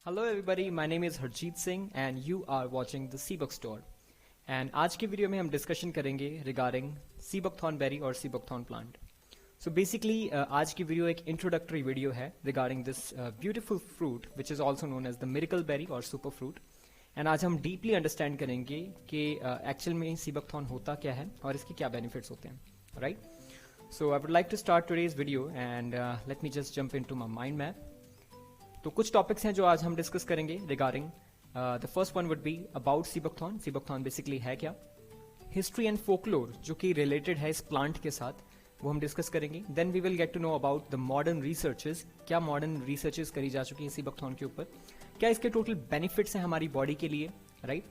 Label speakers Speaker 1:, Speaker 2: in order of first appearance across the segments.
Speaker 1: Hello everybody, my name is Harjeet Singh and you are watching the Seabuck Store. And आज की video में हम discussion करेंगे regarding sea buckthorn berry और sea buckthorn plant. So basically आज की वीडियो एक इंट्रोडक्टरी वीडियो है regarding this beautiful fruit which is also known as the miracle berry और सुपर फ्रूट. एंड आज हम डीपली अंडरस्टैंड करेंगे कि एक्चुअल में सीबकथॉर्न होता क्या है और इसके क्या बेनिफिट्स होते हैं. Right, so I would like to start today's video and let me just jump into my mind map. तो कुछ टॉपिक्स हैं जो आज हम डिस्कस करेंगे regarding. The first one would be about sea buckthorn. Sea buckthorn basically है क्या, हिस्ट्री एंड फोकलोर जो कि रिलेटेड है इस प्लांट के साथ, वो हम डिस्कस करेंगे. Then we will get to know about the modern researches, क्या मॉडर्न रिसर्चेस करी जा चुकी है सीबकथॉर्न के ऊपर, क्या इसके टोटल बेनिफिट्स हैं हमारी बॉडी के लिए. Right,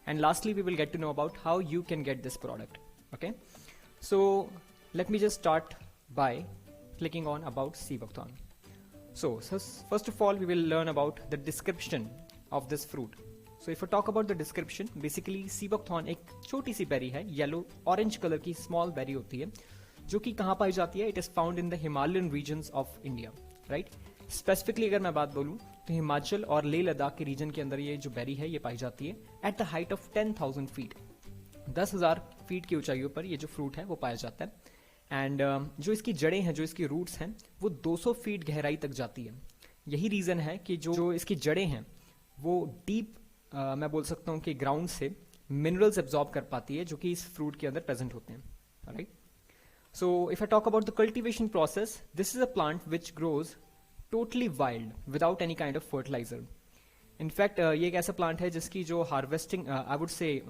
Speaker 1: and lastly we will get to know about how you can get this product. Okay, so let me just start by clicking on about sea buckthorn. So first of all we will learn about the description of this fruit. So if I talk about the description, basically sea buckthorn एक छोटी सी berry है, yellow orange colour की small berry होती है जो कि कहाँ पाई जाती है. It is found in the Himalayan regions of India. Right, specifically अगर मैं बात बोलूँ तो हिमाचल और लेह लद्दाख के रीजन के अंदर ये जो बेरी है ये पाई जाती है at the height of 10,000 feet. 10,000 feet की ऊंचाइयों पर ये जो फ्रूट है वो पाया जाता है. एंड जो इसकी जड़ें हैं, जो इसकी रूट्स हैं, वो 200 फीट गहराई तक जाती है. यही रीज़न है कि जो इसकी जड़ें हैं वो डीप मैं बोल सकता हूँ कि ग्राउंड से मिनरल्स एब्जॉर्ब कर पाती है जो कि इस फ्रूट के अंदर प्रेजेंट होते हैं. Right, so if I talk about the cultivation process, this is a plant which grows totally wild without any kind of fertilizer. In fact ये एक ऐसा प्लांट है जिसकी जो harvesting I would say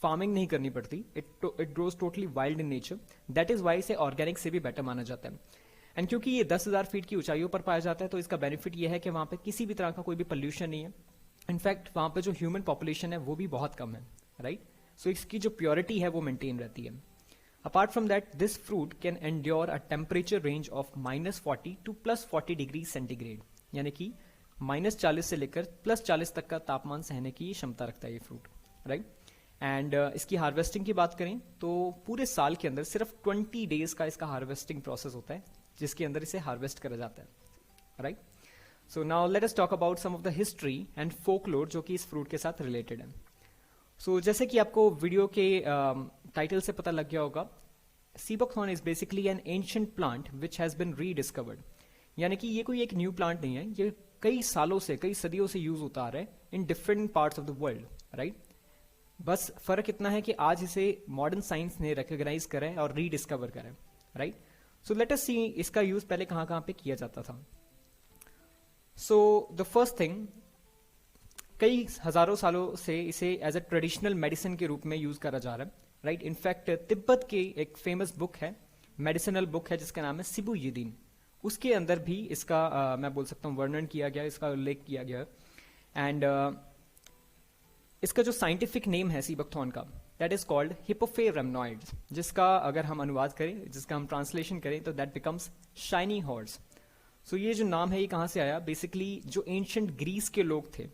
Speaker 1: farming नहीं करनी पड़ती. It grows totally wild in nature. That is why इसे ऑर्गेनिक से भी बेटर माना जाता है. एंड क्योंकि ये 10,000 फीट की ऊंचाइयों पर पाया जाता है तो इसका बेनिफिट ये है कि वहां पे किसी भी तरह का कोई भी पोल्यूशन नहीं है. इनफैक्ट वहां पे जो ह्यूमन पॉपुलेशन है वो भी बहुत कम है. राइट, सो इसकी जो प्योरिटी है वो मेंटेन रहती है. Apart from that this fruit can endure a temperature range of -40 to +40 degree centigrade, यानी कि -40 से लेकर +40 तक का तापमान सहने की क्षमता रखता है ये फ्रूट. राइट, एंड इसकी हार्वेस्टिंग की बात करें तो पूरे साल के अंदर सिर्फ 20 डेज का इसका हार्वेस्टिंग प्रोसेस होता है जिसके अंदर इसे हार्वेस्ट करा जाता है. Right, so now let us talk about some of the history and folklore जो कि इस फ्रूट के साथ रिलेटेड है. सो जैसे कि आपको वीडियो के टाइटल से पता लग गया होगा, sea buckthorn is basically an ancient plant which has been rediscovered. यानी कि ये कोई एक न्यू प्लांट नहीं है, ये कई सालों से, कई सदियों से यूज होता आ रहा है in different parts of the world. Right, बस फर्क इतना है कि आज इसे मॉडर्न साइंस ने रिकॉग्नाइज करा है और रीडिस्कवर करा है. राइट, सो लेट अस सी इसका यूज पहले कहां कहां पे किया जाता था. सो द फर्स्ट थिंग, कई हजारों सालों से इसे एज अ ट्रेडिशनल मेडिसिन के रूप में यूज करा जा रहा है. राइट, इनफैक्ट तिब्बत के एक फेमस बुक है, मेडिसिनल बुक है जिसका नाम है सिबू यिदिन. उसके अंदर भी इसका मैं बोल सकता हूँ वर्णन किया गया, इसका उल्लेख किया गया. एंड इसका जो साइंटिफिक नेम है सीबकथॉर्न का, दैट इज कॉल्ड हिपोफेर रेमनॉइड्स, जिसका अगर हम अनुवाद करें, जिसका हम ट्रांसलेशन करें तो दैट बिकम्स शाइनी हॉर्स. सो ये जो नाम है ये कहाँ से आया, बेसिकली जो एंशिएंट ग्रीस के लोग थे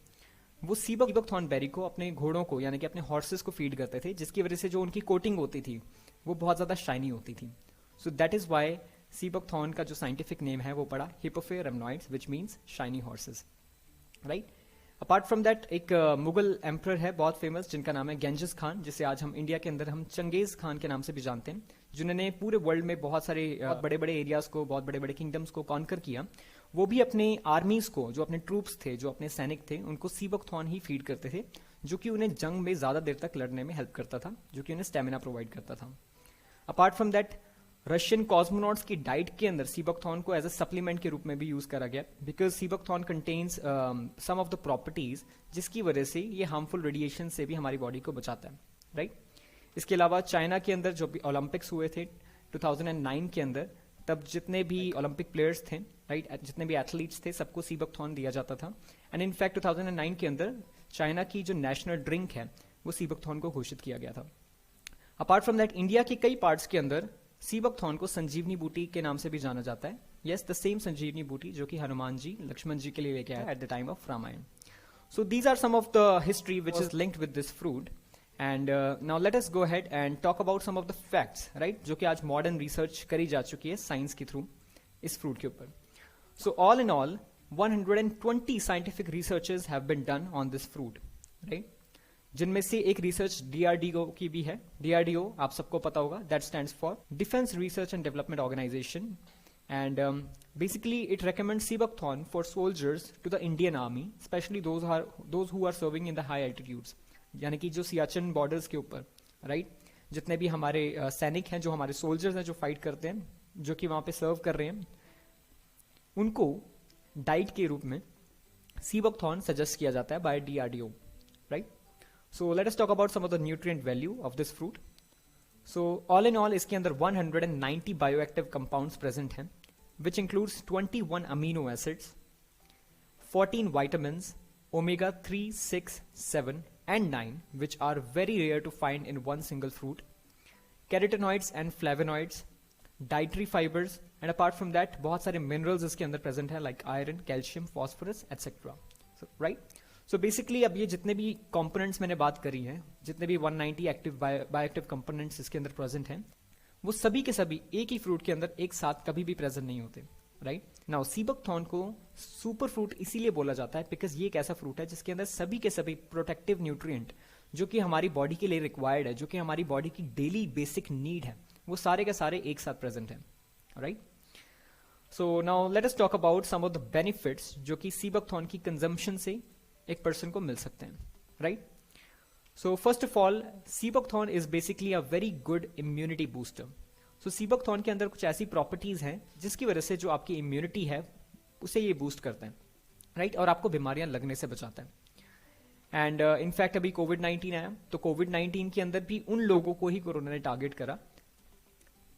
Speaker 1: वो सीबकथॉर्न बेरी को अपने घोड़ों को यानी कि अपने हॉर्सेस को फीड करते थे, जिसकी वजह से जो उनकी कोटिंग होती थी वो बहुत ज्यादा शाइनी होती थी. So that is why sea buckthorn का जो साइंटिफिक नेम है वो पड़ा hippophae rhamnoides which means shiny horses. Right, apart from that एक मुगल एम्परर है बहुत फेमस जिनका नाम है गेंजिस खान, जिसे आज हम इंडिया के अंदर हम चंगेज खान के नाम से भी जानते हैं, जिन्होंने पूरे वर्ल्ड में बहुत सारे बड़े बड़े एरियाज को, बहुत बड़े बड़े किंगडम्स को कॉन्कर किया. वो भी अपने आर्मीज को, जो अपने ट्रूप्स थे, जो अपने सैनिक थे, उनको सीबकथॉर्न ही फीड करते थे, जो कि उन्हें जंग में ज्यादा देर तक लड़ने में हेल्प करता था, जो कि उन्हें स्टेमिना प्रोवाइड करता था. Apart from that Russian cosmonauts की डाइट के अंदर सीबकथॉर्न को एज अ सप्लीमेंट के रूप में भी यूज करा गया, because sea buckthorn contains some of the properties जिसकी वजह से ये हार्मफुल रेडिएशन से भी हमारी बॉडी को बचाता है. राइट, इसके अलावा चाइना के अंदर जो भी ओलंपिक्स हुए थे 2009 के अंदर, तब जितने भी ओलंपिक प्लेयर्स थे, राइट, जितने भी एथलीट्स थे, सबको सीबकथॉर्न दिया जाता था. एंड इनफैक्ट 2009 के अंदर चाइना की जो नेशनल ड्रिंक है वो सीबकथॉर्न को घोषित किया गया था. अपार्ट फ्रॉम दैट इंडिया के कई पार्ट्स के अंदर सीबकथॉर्न को संजीवनी बूटी के नाम से भी जाना जाता है. यस, द सेम संजीवनी बूटी जो कि हनुमान जी, लक्ष्मण जी के लिए लेके आए at the time of Ramayana. So these are some of the history which is linked with this fruit. And now let us go ahead and talk about some of the facts, right, जो कि आज modern research करी जा चुकी है science के through इस fruit के ऊपर. सो all in all 120 scientific researches have been done on this fruit, right? जिनमें से एक रिसर्च डीआरडीओ की भी है. डीआरडीओ आप सबको पता होगा, that stands for defence research and development organisation. And basically it recommends Seebuckthorn for soldiers to the Indian Army, especially those who are serving in the high altitudes, यानी कि जो सियाचिन बॉर्डर्स के ऊपर, राइट, जितने भी हमारे सैनिक हैं, जो हमारे सोल्जर्स हैं, जो फाइट करते हैं, जो कि वहां पे सर्व कर रहे हैं, उनको डाइट के रूप में Seebuckthorn सजेस्ट किया जाता है by DRDO, right. So let us talk about some of the nutrient value of this fruit. So all in all इसके अंदर 190 बायोएक्टिव कंपाउंड्स प्रेजेंट हैं, which includes 21 amino acids, 14 vitamins, omega 3, 6, 7 and 9, which are very rare to find in one single fruit, carotenoids and flavonoids, dietary fibers, and apart from that बहुत सारे minerals इसके अंदर present है, like iron, calcium, phosphorus, etc. So, right? So basically अब ये जितने भी components मैंने बात करी हैं, जितने भी 190 active bioactive components इसके अंदर present हैं, वो सभी के सभी एक ही फ्रूट के अंदर एक साथ कभी भी प्रेजेंट नहीं होते, राइट. नाउ सीबकथॉर्न को सुपर फ्रूट इसीलिए बोला जाता है बिकॉज ये एक ऐसा फ्रूट है जिसके अंदर सभी के सभी प्रोटेक्टिव न्यूट्रिएंट जो कि हमारी बॉडी के लिए रिक्वायर्ड है, जो कि हमारी बॉडी की डेली बेसिक नीड है, वो सारे के सारे एक साथ प्रेजेंट है, right. So now let us talk about some of the benefits जो कि सीबकथॉर्न की कंजम्पशन से एक पर्सन को मिल सकते हैं, right. So first of all, Seebuckthorn is basically a very good immunity booster. So Seebuckthorn के अंदर कुछ ऐसी प्रॉपर्टीज हैं जिसकी वजह से जो आपकी इम्यूनिटी है उसे ये बूस्ट करते हैं, राइट, और आपको बीमारियां लगने से बचाता है. एंड इनफैक्ट अभी कोविड-19 आया तो कोविड-19 के अंदर भी उन लोगों को ही कोरोना ने टारगेट करा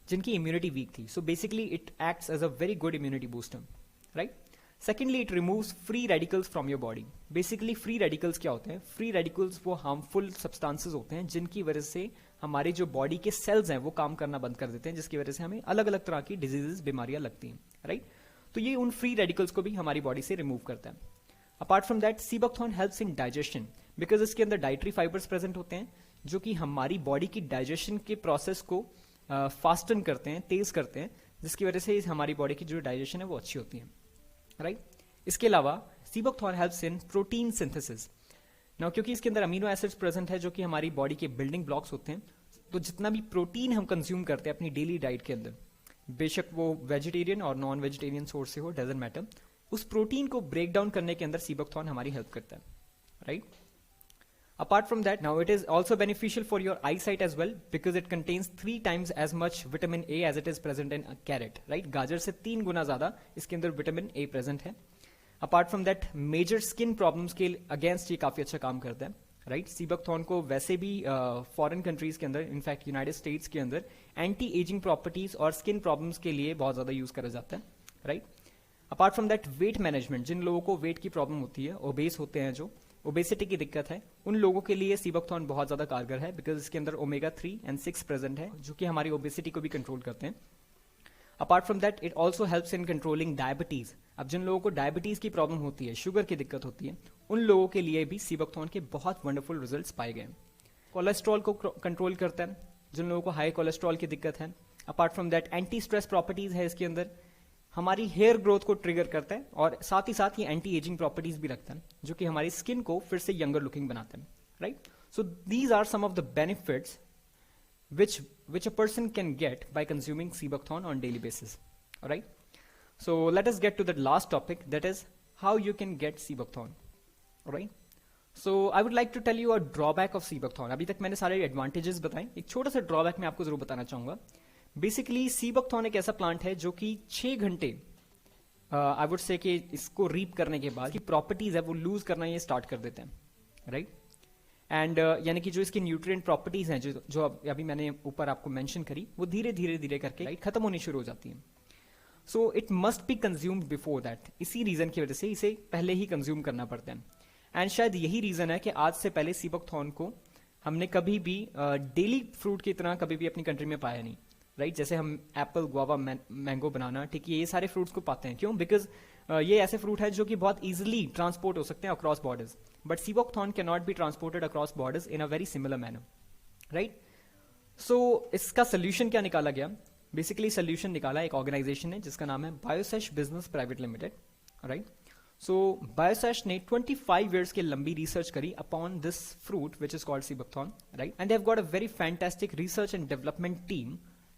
Speaker 1: जिनकी इम्यूनिटी वीक थी. So basically it acts as a very good immunity booster, right. Secondly it removes free radicals from your body. Basically free radicals क्या होते हैं? फ्री रेडिकल्स वो हार्मफुल सब्सटेंसेस होते हैं जिनकी वजह से हमारी जो बॉडी के सेल्स हैं वो काम करना बंद कर देते हैं, जिसकी वजह से हमें अलग अलग तरह की डिजीजेस, बीमारियां लगती हैं, राइट. तो ये उन फ्री रेडिकल्स को भी हमारी बॉडी से रिमूव करता है. Apart from that sea buckthorn helps in digestion because इसके अंदर डाइटरी फाइबर्स प्रेजेंट होते हैं जो कि हमारी बॉडी की डाइजेशन के प्रोसेस को फास्टन करते हैं, तेज करते हैं, जिसकी वजह से हमारी बॉडी की जो डाइजेशन है वो अच्छी होती है, राइट. इसके अलावा sea buckthorn helps in protein synthesis. Now क्योंकि इसके अंदर अमीनो एसिड्स प्रेजेंट है जो कि हमारी बॉडी के बिल्डिंग ब्लॉक्स होते हैं, तो जितना भी प्रोटीन हम कंज्यूम करते हैं अपनी डेली डाइट के अंदर, बेशक वो वेजिटेरियन और नॉन वेजिटेरियन सोर्स से हो, डजंट मैटर, उस प्रोटीन को ब्रेक डाउन करने के अंदर सीबकथॉर्न हमारी हेल्प करता है, right. Apart from that, now it is also beneficial for your eyesight as well because it contains 3 times as much vitamin A as it is present in a carrot, right? गाजर से 3 गुना ज्यादा इसके अंदर vitamin A present है. Apart from that major skin problems के against ये काफी अच्छा काम करता है, राइट. सीबकथॉर्न को वैसे भी फॉरेन कंट्रीज के अंदर, इनफैक्ट यूनाइटेड स्टेट्स के अंदर एंटी एजिंग प्रॉपर्टीज और स्किन प्रॉब्लम्स के लिए बहुत ज्यादा यूज करा जाता है, right. Apart from that weight management, जिन लोगों को वेट की प्रॉब्लम होती है, ओबेस होते हैं, जो ओबेसिटी की दिक्कत है, उन लोगों के लिए सीबकथॉर्न बहुत ज्यादा कारगर है बिकॉज इसके अंदर ओमेगा 3 एंड 6 प्रेजेंट है जो कि हमारी ओबेसिटी को भी कंट्रोल करते हैं. Apart from that it also helps in controlling diabetes. अब जिन लोगों को डायबिटीज की प्रॉब्लम होती है, शुगर की दिक्कत होती है, उन लोगों के लिए भी सीबकथॉर्न के बहुत वंडरफुल रिजल्ट्स पाए गए. कोलेस्ट्रॉल को कंट्रोल करता है जिन लोगों को हाई कोलेस्ट्रॉल की दिक्कत है. Apart from that anti stress properties है इसके अंदर, हमारी हेयर ग्रोथ को ट्रिगर करता है और साथ ही साथ ये एंटी एजिंग प्रॉपर्टीज भी रखता है जो कि हमारी स्किन को फिर से यंगर लुकिंग बनाता है, right. So these are some of the benefits which a person can get by consuming Seebuckthorn on daily basis. Alright? So let us get to the last topic, that is how you can get Seebuckthorn. Alright? So I would like to tell you a drawback of Seebuckthorn. अभी तक मैंने सारे advantages बताए, एक छोटा सा drawback मैं आपको जरूर बताना चाहूंगा. Basically Seebuckthorn एक ऐसा प्लांट है जो कि 6 घंटे I would say कि इसको रीप करने के बाद की प्रॉपर्टीज है वो लूज करना ये स्टार्ट कर देते हैं, राइट. एंड यानी कि जो इसकी न्यूट्रिएंट प्रॉपर्टीज हैं जो अभी मैंने ऊपर आपको मेंशन करी, वो धीरे धीरे धीरे करके खत्म होनी शुरू हो जाती हैं. So it must be consumed before that. इसी रीजन की वजह से इसे पहले ही कंज्यूम करना पड़ता है. एंड शायद यही रीजन है कि आज से पहले सीबकथॉर्न को हमने कभी भी डेली फ्रूट की तरह कभी भी अपनी कंट्री में पाया नहीं, राइट. जैसे हम एप्पल, गुआवा, मैंगो, बनाना, ठीक है, ये सारे फ्रूट्स को पाते हैं. क्यों? बिकॉज ये ऐसे फ्रूट है जो कि बहुत इजीली ट्रांसपोर्ट हो सकते हैं across borders, but sea buckthorn can not be transported across borders in a very similar manner, right. So इसका सोल्यूशन क्या निकाला गया? बेसिकली सोल्यूशन निकाला एक ऑर्गेनाइजेशन ने जिसका नाम है Biosash business private limited, right. So Biosash ने 25 years की लंबी रिसर्च करी upon this fruit which is called sea buckthorn, right, and they have got a very fantastic research and development team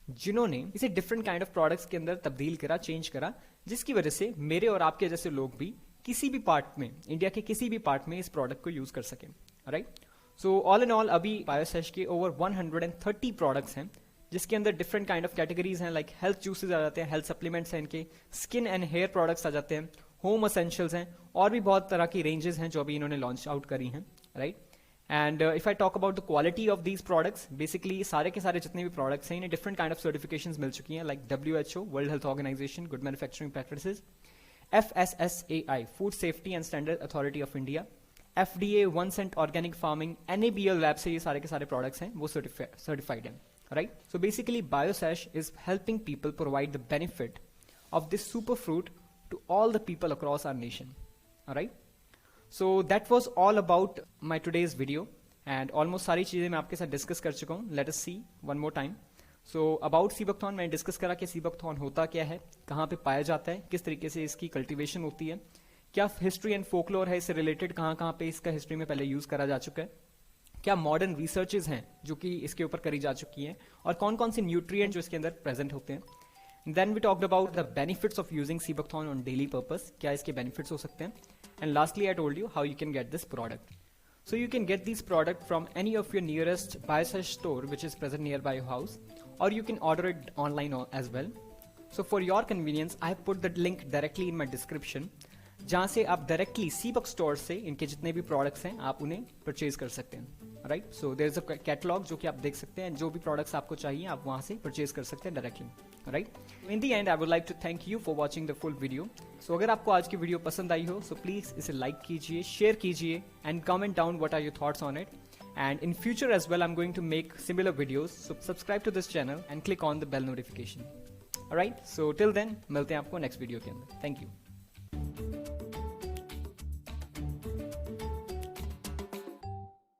Speaker 1: जिन्होंने इसे डिफरेंट काइंड ऑफ प्रोडक्ट्स के अंदर तब्दील करा, चेंज करा, जिसकी वजह से मेरे और आपके जैसे लोग भी किसी भी पार्ट में, इंडिया के किसी भी पार्ट में इस प्रोडक्ट को यूज कर सकें, right. So all in all अभी बायोसेश के ओवर 130 प्रोडक्ट्स हैं, जिसके अंदर डिफरेंट काइंड ऑफ कैटेगरीज हैं, लाइक हेल्थ जूसेस आ जाते हैं, हेल्थ सप्लीमेंट्स हैं इनके, स्किन एंड हेयर प्रोडक्ट्स आ जाते हैं, होम एसेंशियल्स हैं, और भी बहुत तरह की रेंजेस हैं जो अभी इन्होंने लॉन्च आउट करी हैं, right. And if I talk about the quality of these products, basically सारे के सारे जितने भी प्रोडक्ट्स हैं इन्हें डिफरेंट काइंड ऑफ सर्टिफिकेशंस मिल चुकी हैं, like WHO, world health organisation, good manufacturing practices, FSSAI, food safety and standard authority of India, FDA, one cent organic farming, NABL lab से ये सारे के सारे प्रोडक्ट्स हैं वो सर्टिफाइड हैं, right? So basically Biosesh is helping people provide the benefit of this superfruit to all the people across our nation, alright? So that was all about my today's video and almost सारी चीजें मैं आपके साथ discuss कर चुका हूँ. Let us see one more time. So about sea buckthorn मैंने discuss करा कि सीबकथॉर्न होता क्या है, कहाँ पे पाया जाता है, किस तरीके से इसकी कल्टीवेशन होती है, क्या हिस्ट्री एंड फोकलोर है इससे रिलेटेड, कहाँ कहाँ पे इसका हिस्ट्री में पहले यूज करा जा चुका है, क्या मॉडर्न रिसर्चेज हैं जो कि इसके ऊपर करी जा चुकी हैं, और कौन कौन से न्यूट्रिएंट जो इसके अंदर प्रेजेंट होते हैं. Then we talked about the benefits of using sea buckthorn on daily purpose, क्या इसके बेनिफिट्स हो सकते हैं. And lastly I told you how you can get this product. So you can get these product from any of your nearest Biosesh store which is present nearby your house, or you can order it online as well. So for your convenience, I have put the link directly in my description, जहाँ से आप directly सीबक store से इनके जितने भी products हैं आप उन्हें परचेज कर सकते हैं, right. So there is a catalogue जो कि आप देख सकते हैं, जो भी प्रोडक्ट्स आपको चाहिए आप वहाँ से परचेज कर सकते हैं directly, right. In the end I would like to thank you for watching the full video. So अगर आपको आज की वीडियो पसंद आई हो सो प्लीज इसे लाइक कीजिए, शेयर कीजिए and comment down what are your thoughts on it. And in future as well, I'm going to make similar videos. So subscribe to this channel and click on the bell notification. Alright, so till then, मिलते हैं आपको next video के अंदर. Thank you.